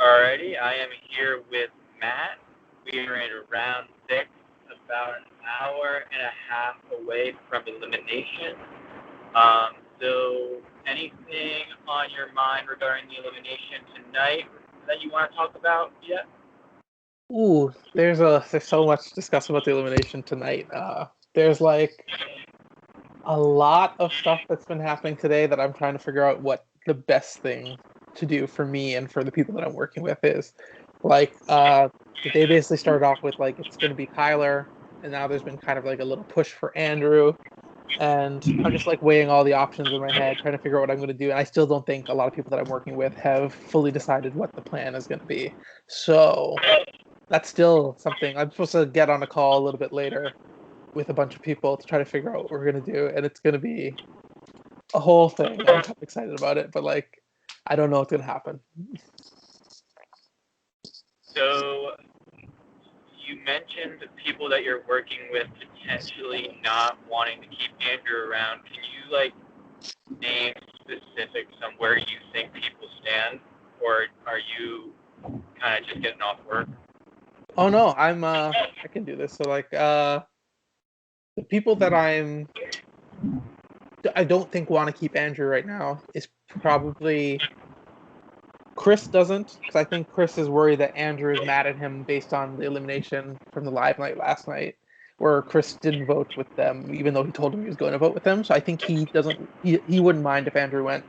Alrighty, I am here with Matt. We are in round six, about an hour and a half away from elimination. So anything on your mind regarding the elimination tonight that you want to talk about yet? Ooh, there's so much to discuss about the elimination tonight. There's like a lot of stuff that's been happening today that I'm trying to figure out what the best thing to do for me and for the people that I'm working with is. Like, they basically started off with like it's gonna be Kyler, and now there's been kind of like a little push for Andrew, and I'm just like weighing all the options in my head, trying to figure out what I'm going to do. And I still don't think a lot of people that I'm working with have fully decided what the plan is going to be. So that's still something I'm supposed to get on a call a little bit later with a bunch of people to try to figure out what we're going to do. And it's going to be a whole thing. I'm kind of excited about it, but like, I don't know what's going to happen. So you mentioned the people that you're working with potentially not wanting to keep Andrew around. Can you like name specifics on where you think people stand, or are you kind of just getting off work? Oh no, I can do this. So like, the people that I don't think want to keep Andrew right now is probably Chris doesn't, because I think Chris is worried that Andrew is mad at him based on the elimination from the live night last night, where Chris didn't vote with them, even though he told him he was going to vote with them. So I think he wouldn't mind if Andrew went.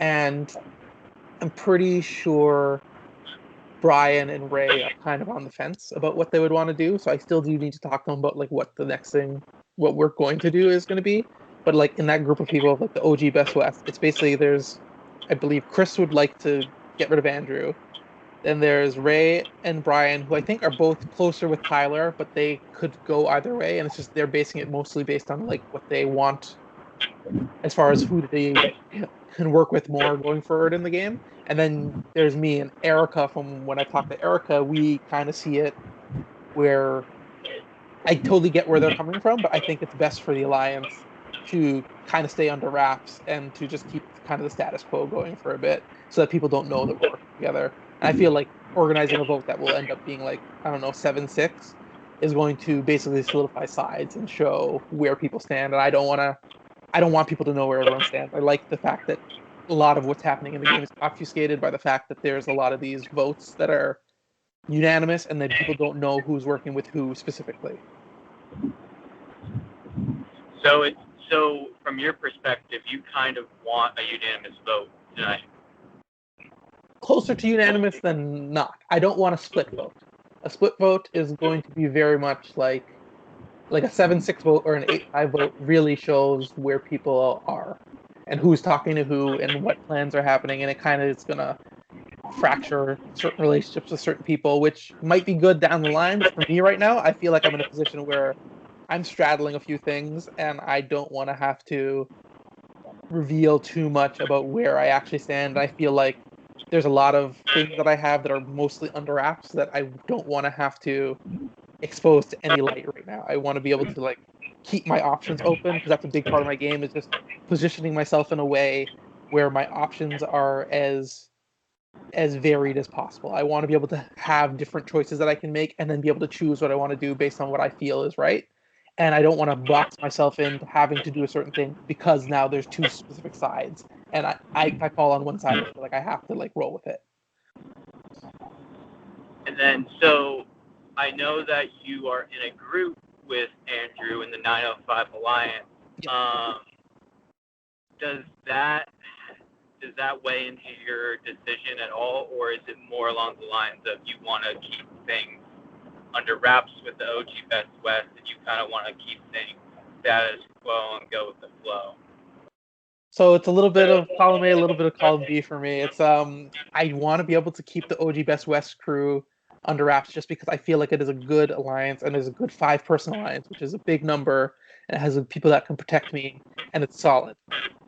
And I'm pretty sure Brian and Ray are kind of on the fence about what they would want to do. So I still do need to talk to them about like what the next thing, what we're going to do is going to be. But like in that group of people, like the OG Best West, it's basically I believe Chris would like to get rid of Andrew. Then there's Ray and Brian, who I think are both closer with Tyler, but they could go either way, and it's just they're basing it mostly based on like what they want as far as who they can work with more going forward in the game. And then there's me and Erica. From when I talked to Erica, we kind of see it where I totally get where they're coming from, but I think it's best for the alliance to kind of stay under wraps and to just keep kind of the status quo going for a bit so that people don't know that we're working together. And I feel like organizing a vote that will end up being like, I don't know, 7-6 is going to basically solidify sides and show where people stand. And I don't want people to know where everyone stands. I like the fact that a lot of what's happening in the game is obfuscated by the fact that there's a lot of these votes that are unanimous and that people don't know who's working with who specifically. So from your perspective, you kind of want a unanimous vote tonight. Closer to unanimous than not. I don't want a split vote. A split vote is going to be very much like a 7-6 vote or an 8-5 vote really shows where people are and who's talking to who and what plans are happening, and it kind of is going to fracture certain relationships with certain people, which might be good down the line. But for me right now, I feel like I'm in a position where I'm straddling a few things, and I don't want to have to reveal too much about where I actually stand. I feel like there's a lot of things that I have that are mostly under wraps that I don't want to have to expose to any light right now. I want to be able to like keep my options open, because that's a big part of my game, is just positioning myself in a way where my options are as varied as possible. I want to be able to have different choices that I can make and then be able to choose what I want to do based on what I feel is right. And I don't want to box myself into having to do a certain thing because now there's two specific sides. And I fall on one side, I feel like I have to like roll with it. And then, so I know that you are in a group with Andrew in the 905 Alliance. Yep. Does that weigh into your decision at all, or is it more along the lines of you want to keep things under wraps with the OG Best West, and you kind of want to keep things status quo and go with the flow? So it's a little bit of column A, a little bit of column B for me. It's I want to be able to keep the OG Best West crew under wraps just because I feel like it is a good alliance and is a good 5-person alliance, which is a big number and it has people that can protect me and it's solid.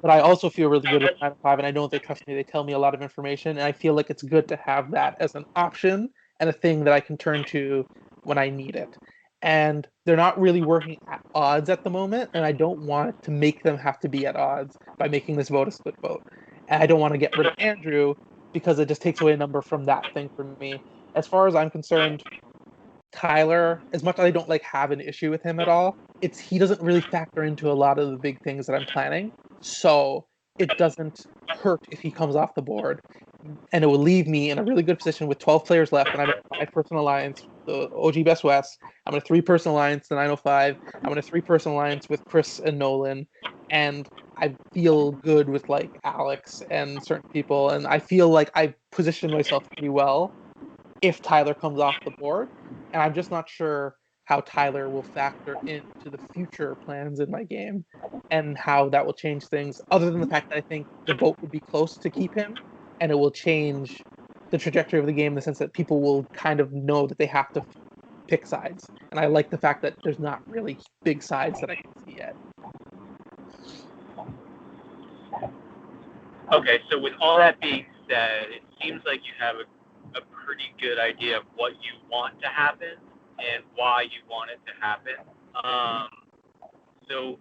But I also feel really good with 905, and I know they trust me. They tell me a lot of information, and I feel like it's good to have that as an option and a thing that I can turn to when I need it. And they're not really working at odds at the moment, and I don't want to make them have to be at odds by making this vote a split vote. And I don't want to get rid of Andrew because it just takes away a number from that thing for me. As far as I'm concerned, Tyler, as much as I don't like have an issue with him at all, it's he doesn't really factor into a lot of the big things that I'm planning. So it doesn't hurt if he comes off the board. And it will leave me in a really good position with 12 players left, and I'm in a 5-person alliance, the OG Best West. I'm in a 3-person alliance, the 905. I'm in a 3-person alliance with Chris and Nolan, and I feel good with like Alex and certain people, and I feel like I positioned myself pretty well if Tyler comes off the board. And I'm just not sure how Tyler will factor into the future plans in my game and how that will change things, other than the fact that I think the vote would be close to keep him and it will change the trajectory of the game in the sense that people will kind of know that they have to pick sides. And I like the fact that there's not really big sides that I can see yet. Okay, so with all that being said, it seems like you have a pretty good idea of what you want to happen and why you want it to happen. So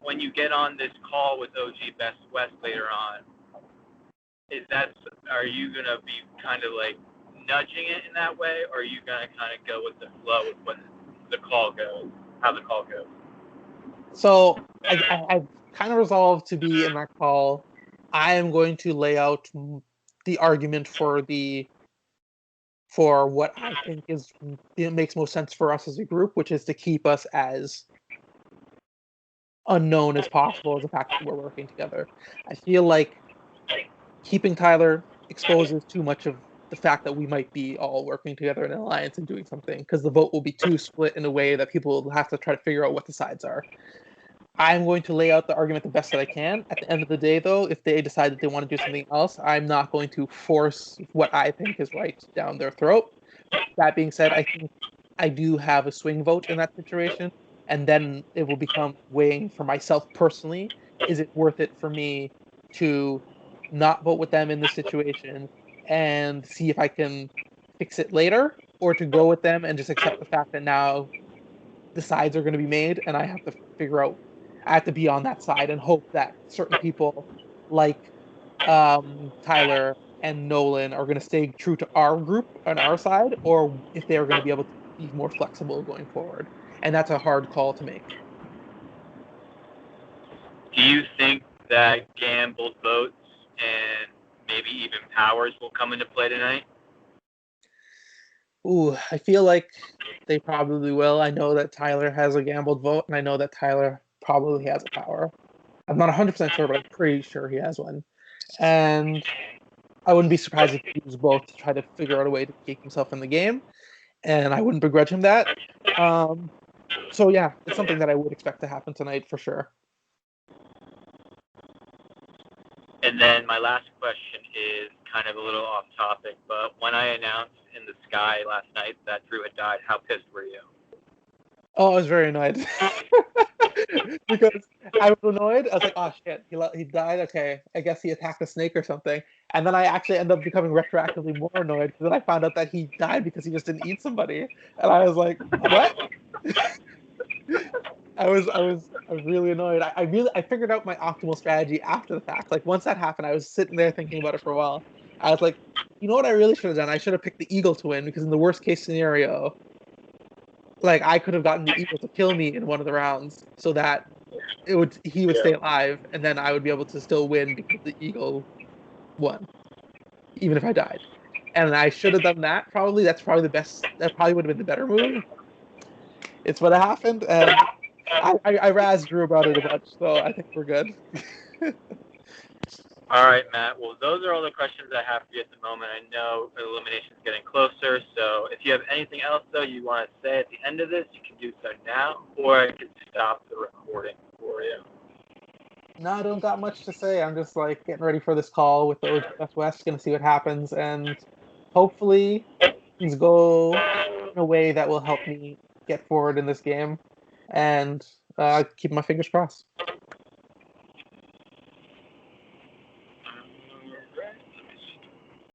when you get on this call with OG Best West later on, are you gonna be kind of like nudging it in that way, or are you gonna kind of go with the flow with what the call goes, how the call goes? So I've kind of resolved to be in that call. I am going to lay out the argument for what I think it makes most sense for us as a group, which is to keep us as unknown as possible as the fact that we're working together. I feel like keeping Tyler exposes too much of the fact that we might be all working together in an alliance and doing something, because the vote will be too split in a way that people will have to try to figure out what the sides are. I'm going to lay out the argument the best that I can. At the end of the day, though, if they decide that they want to do something else, I'm not going to force what I think is right down their throat. That being said, I think I do have a swing vote in that situation, and then it will become weighing for myself personally. Is it worth it for me to not vote with them in this situation and see if I can fix it later, or to go with them and just accept the fact that now the sides are going to be made and I have to figure out, I have to be on that side and hope that certain people like Tyler and Nolan are going to stay true to our group on our side, or if they're going to be able to be more flexible going forward. And that's a hard call to make. Do you think that gambled votes and maybe even powers will come into play tonight? Ooh, I feel like they probably will. I know that Tyler has a gambled vote, and I know that Tyler probably has a power. I'm not 100% sure, but I'm pretty sure he has one. And I wouldn't be surprised if he used both to try to figure out a way to keep himself in the game, and I wouldn't begrudge him that. So yeah, it's something that I would expect to happen tonight for sure. And then my last question is kind of a little off topic, but when I announced in the sky last night that Drew had died, how pissed were you? Oh, I was very annoyed because I was annoyed. I was like, "Oh shit, he died. Okay, I guess he attacked a snake or something." And then I actually ended up becoming retroactively more annoyed because then I found out that he died because he just didn't eat somebody, and I was like, "What?" I was really annoyed. I figured out my optimal strategy after the fact. Like once that happened, I was sitting there thinking about it for a while. I was like, you know what I really should have done? I should have picked the eagle to win, because in the worst case scenario, like I could have gotten the eagle to kill me in one of the rounds, so that he would stay alive, and then I would be able to still win because the eagle won, even if I died. And I should have done that. Probably that's probably the best. That probably would have been the better move. It's what happened, and I razzed Drew about it a bunch, so I think we're good. All right, Matt. Well, those are all the questions I have for you at the moment. I know elimination's getting closer, so if you have anything else, though, you want to say at the end of this, you can do so now, or I can stop the recording for you. No, I don't got much to say. I'm just like getting ready for this call with the OGS West, gonna see what happens, and hopefully things go in a way that will help me get forward in this game, and keep my fingers crossed.